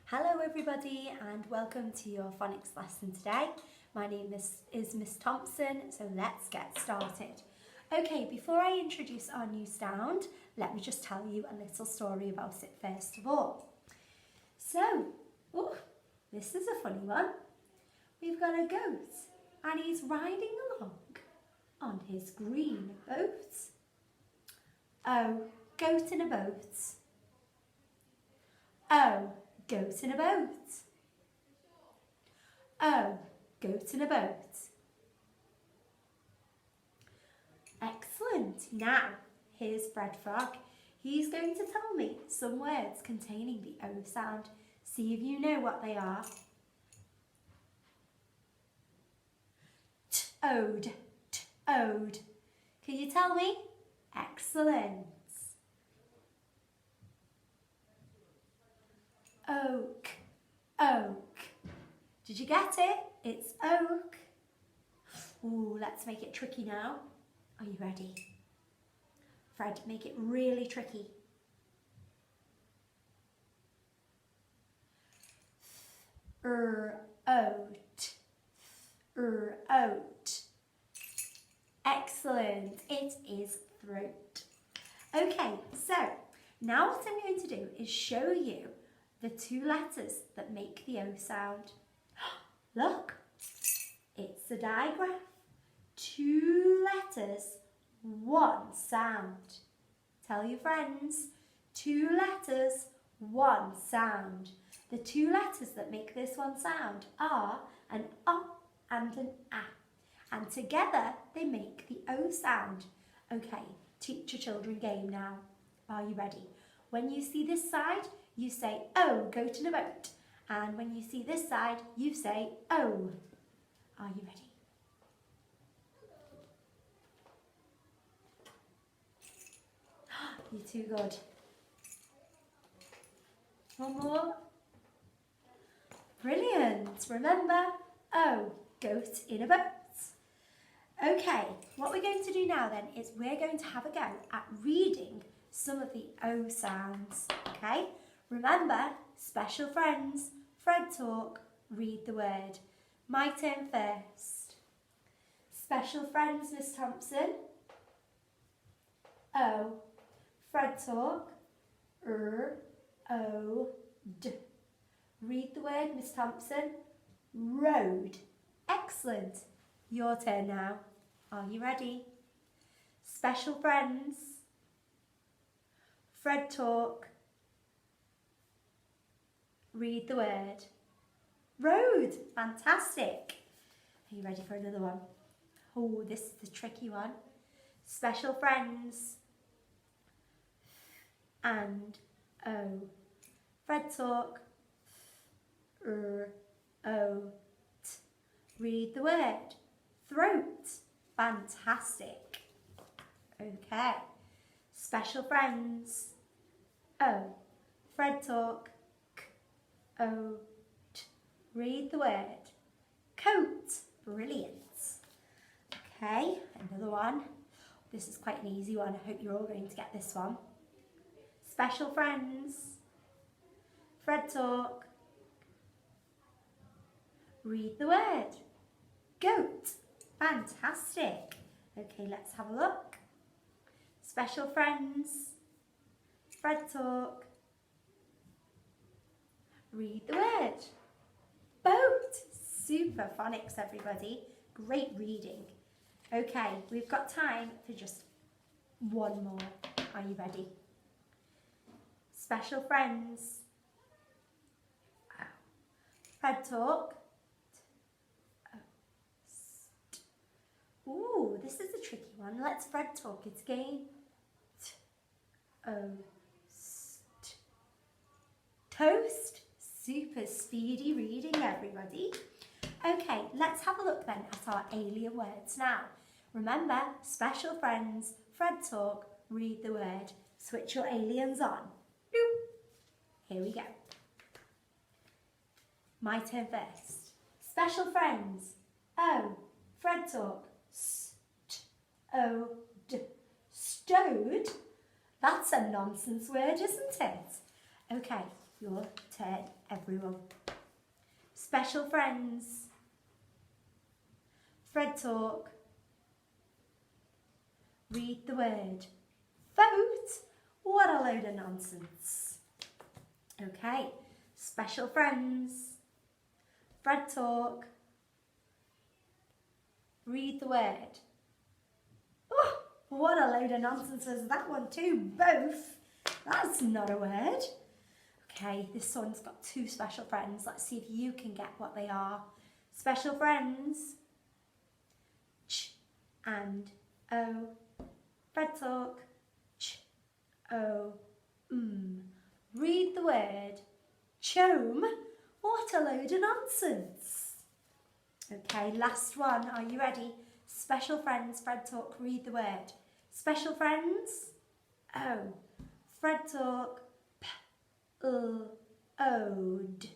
Hello everybody and welcome to your phonics lesson today. My name is Miss Thompson, so let's get started. Okay, before I introduce our new sound, let me just tell you a little story about it first of all. So, this is a funny one. We've got a goat and he's riding along on his green boat. Oh, goat in a boat. Oh, goat in a boat. Oh, goat in a boat. Excellent. Now, here's Fred Frog. He's going to tell me some words containing the O sound. See if you know what they are. Toad, toad. Can you tell me? Excellent. Oak, oak. Did you get it? It's oak. Ooh, let's make it tricky now. Are you ready? Fred, make it really tricky. Oat, oat. Excellent. It is throat. Okay, so now what I'm going to do is show you the two letters that make the O sound. Look, it's a digraph. Two letters, one sound. Tell your friends, two letters, one sound. The two letters that make this one sound are an O and an A. And together they make the O sound. Okay, teach your children game now. Are you ready? When you see this side, you say, oh, goat in a boat. And when you see this side, you say, oh. Are you ready? You're too good. One more. Brilliant. Remember, oh, goat in a boat. Okay, what we're going to do now then is we're going to have a go at reading some of the O sounds, okay? Remember, special friends, Fred talk, read the word. My turn first. Special friends, Miss Thompson. O. Fred talk. O, D. Read the word, Miss Thompson. Road. Excellent. Your turn now. Are you ready? Special friends. Fred talk. Read the word. Road. Fantastic. Are you ready for another one? Oh, this is the tricky one. Special friends. And O. Fred talk. O. T. Read the word. Throat. Fantastic. Okay. Special friends. O. Fred talk. O. T. Read the word. Coat. Brilliant. Okay, another one. This is quite an easy one. I hope you're all going to get this one. Special friends. Fred talk. Read the word. Goat. Fantastic. Okay, let's have a look. Special friends. Fred talk. Read the word. Boat. Super phonics, everybody. Great reading. Okay, we've got time for just one more. Are you ready? Special friends. Fred talk. Ooh, this is a tricky one. Let's Fred talk it again. Toast. Super speedy reading, everybody. Okay, let's have a look then at our alien words now. Remember, special friends, Fred talk, read the word. Switch your aliens on. Boop. Here we go. My turn first. Special friends. O. Fred talk. S-t-o-d. Stowed? That's a nonsense word, isn't it? Okay, Your turn, everyone. Special friends. Fred talk. Read the word. Vote? What a load of nonsense. Okay, special friends. Fred talk. Read the word. Oh, what a load of nonsense is that one too, both. That's not a word. Okay, this one's got two special friends. Let's see if you can get what they are. Special friends. Ch and O. Fred talk. Ch, O, Read the word. Chome. What a load of nonsense. Okay, last one. Are you ready? Special friends. Fred talk. Read the word. Special friends. O. Fred talk. Ode.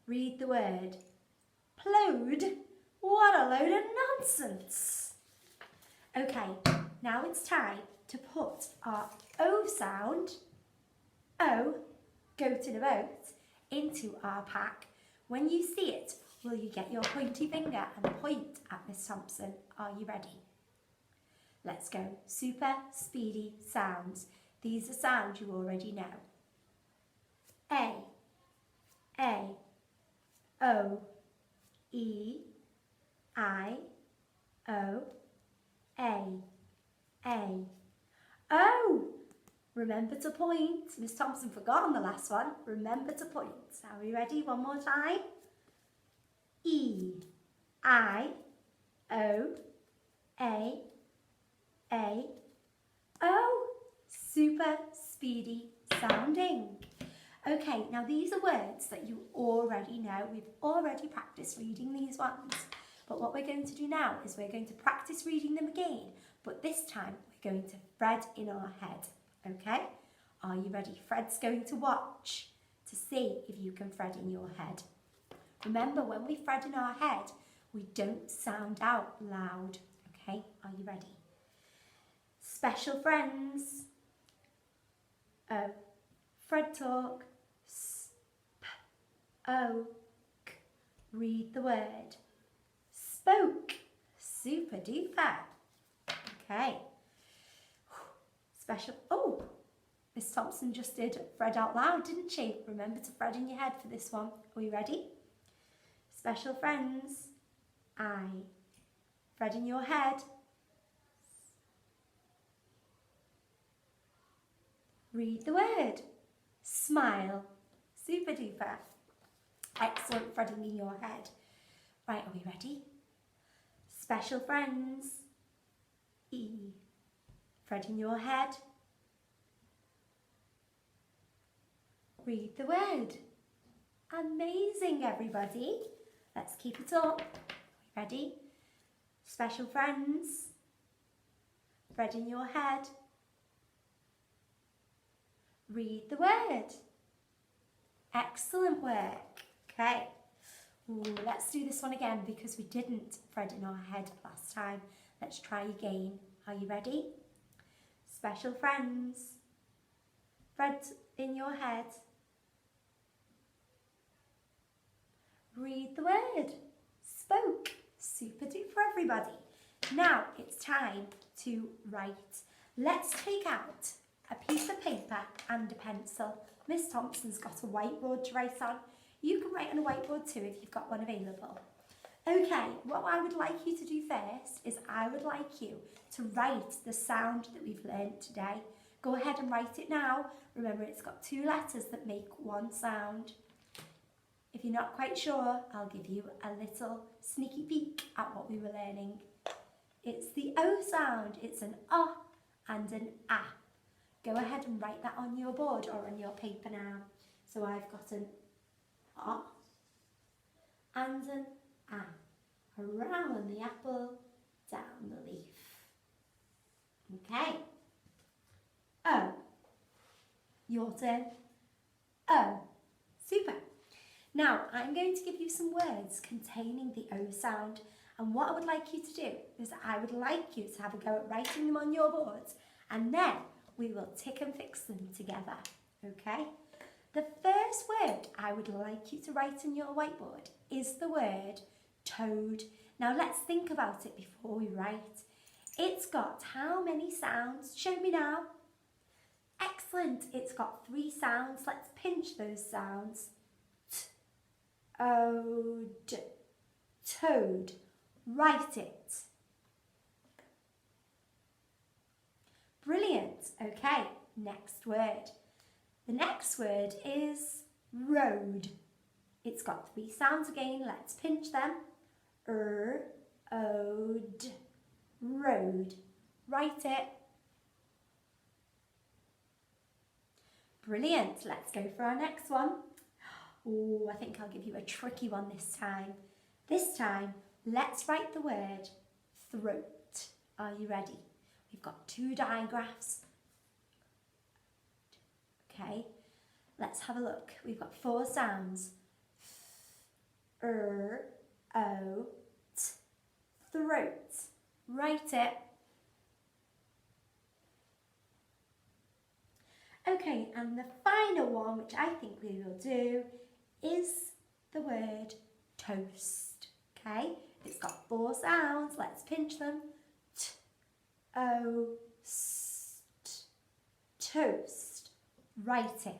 Read the word. Plode. What a load of nonsense. Okay, now it's time to put our O sound, O, go to the boat, into our pack. When you see it, will you get your pointy finger and point at Miss Thompson? Are you ready? Let's go. Super speedy sounds. These are sounds you already know. A, O, E, I, O, A, O. Remember to point. Miss Thompson forgot on the last one. Remember to point. Are we ready? One more time. E, I, O, A, O. Super speedy sounding. Okay, now these are words that you already know. We've already practiced reading these ones. But what we're going to do now is we're going to practice reading them again. But this time we're going to Fred in our head. Okay? Are you ready? Fred's going to watch to see if you can Fred in your head. Remember, when we Fred in our head, we don't sound out loud. Okay? Are you ready? Special friends. O. Fred talk. S-p-o-k. Read the word. Spoke. Super duper. Okay. Special. Oh, Miss Thompson just did Fred out loud, didn't she? Remember to Fred in your head for this one. Are you ready? Special friends. I. Fred in your head. Read the word. Smile. Super duper. Excellent Fredding in your head. Right, are we ready? Special friends. E. Fred in your head. Read the word. Amazing, everybody. Let's keep it up. Ready? Special friends. Fred in your head. Read the word. Excellent work. Okay. Ooh, let's do this one again because we didn't Fred in our head last time. Let's try again. Are you ready? Special friends. Fred in your head. Read the word. Spoke. Super duper, everybody. Now it's time to write. Let's take out a piece of paper and a pencil. Miss Thompson's got a whiteboard to write on. You can write on a whiteboard too if you've got one available. Okay, what I would like you to do first is I would like you to write the sound that we've learned today. Go ahead and write it now. Remember, it's got two letters that make one sound. If you're not quite sure, I'll give you a little sneaky peek at what we were learning. It's the O sound. It's an O and an A. Go ahead and write that on your board or on your paper now. So I've got an O and an A. Around the apple, down the leaf. Okay. O. Your turn. O. Super. Now, I'm going to give you some words containing the O sound. And what I would like you to do is I would like you to have a go at writing them on your boards. And then we will tick and fix them together. Okay? The first word I would like you to write on your whiteboard is the word toad. Now let's think about it before we write. It's got how many sounds? Show me now. Excellent, it's got 3 sounds. Let's pinch those sounds. T-o-d, toad. Write it. Brilliant. Okay, next word. The next word is road. It's got 3 sounds again. Let's pinch them. R-O-D, road. Write it. Brilliant. Let's go for our next one. Oh, I think I'll give you a tricky one this time. This time, let's write the word throat. Are you ready? We've got 2 digraphs. Okay, let's have a look. We've got 4 sounds. R-O-T, throat. Write it. Okay, and the final one, which I think we will do, is the word toast. Okay, it's got 4 sounds. Let's pinch them. T-o-st, toast. Write it.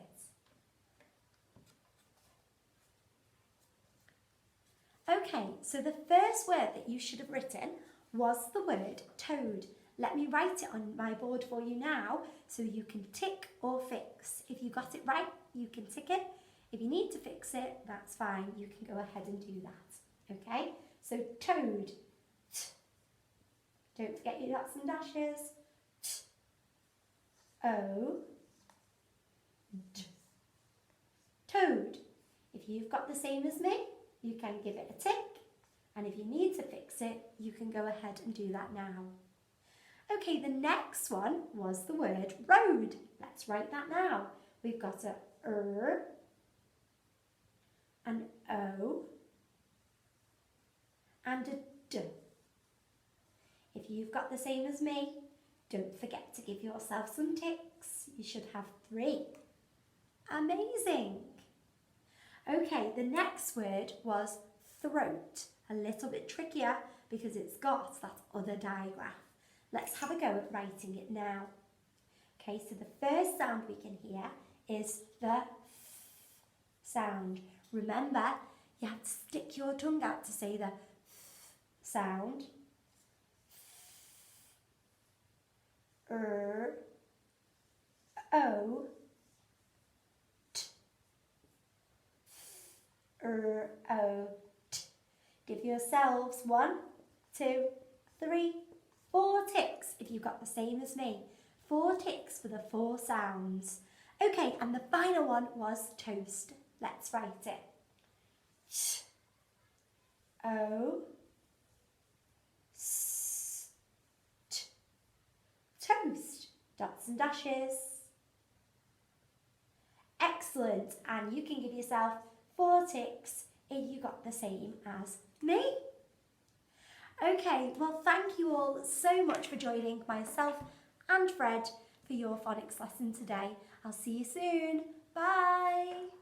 Okay, so the first word that you should have written was the word toad. Let me write it on my board for you now so you can tick or fix. If you got it right, you can tick it. If you need to fix it, that's fine. You can go ahead and do that. Okay, so toad. T. Don't forget your dots and dashes. T-o-d. Toad. If you've got the same as me, you can give it a tick. And if you need to fix it, you can go ahead and do that now. Okay, the next one was the word road. Let's write that now. We've got a R, an O, and a D. If you've got the same as me, don't forget to give yourself some ticks. You should have 3. Amazing. Okay, the next word was throat. A little bit trickier because it's got that other digraph. Let's have a go at writing it now. Okay, so the first sound we can hear is the th sound. Remember, you have to stick your tongue out to say the th sound. R, O, T. R, O, T. Give yourselves 1, 2, 3, 4 ticks if you've got the same as me. 4 ticks for the 4 sounds. Okay, and the final one was toast. Let's write it. T-O, S-T. Toast. Dots and dashes. Excellent. And you can give yourself 4 ticks if you got the same as me. Okay, well thank you all so much for joining myself and Fred for your phonics lesson today. I'll see you soon. Bye.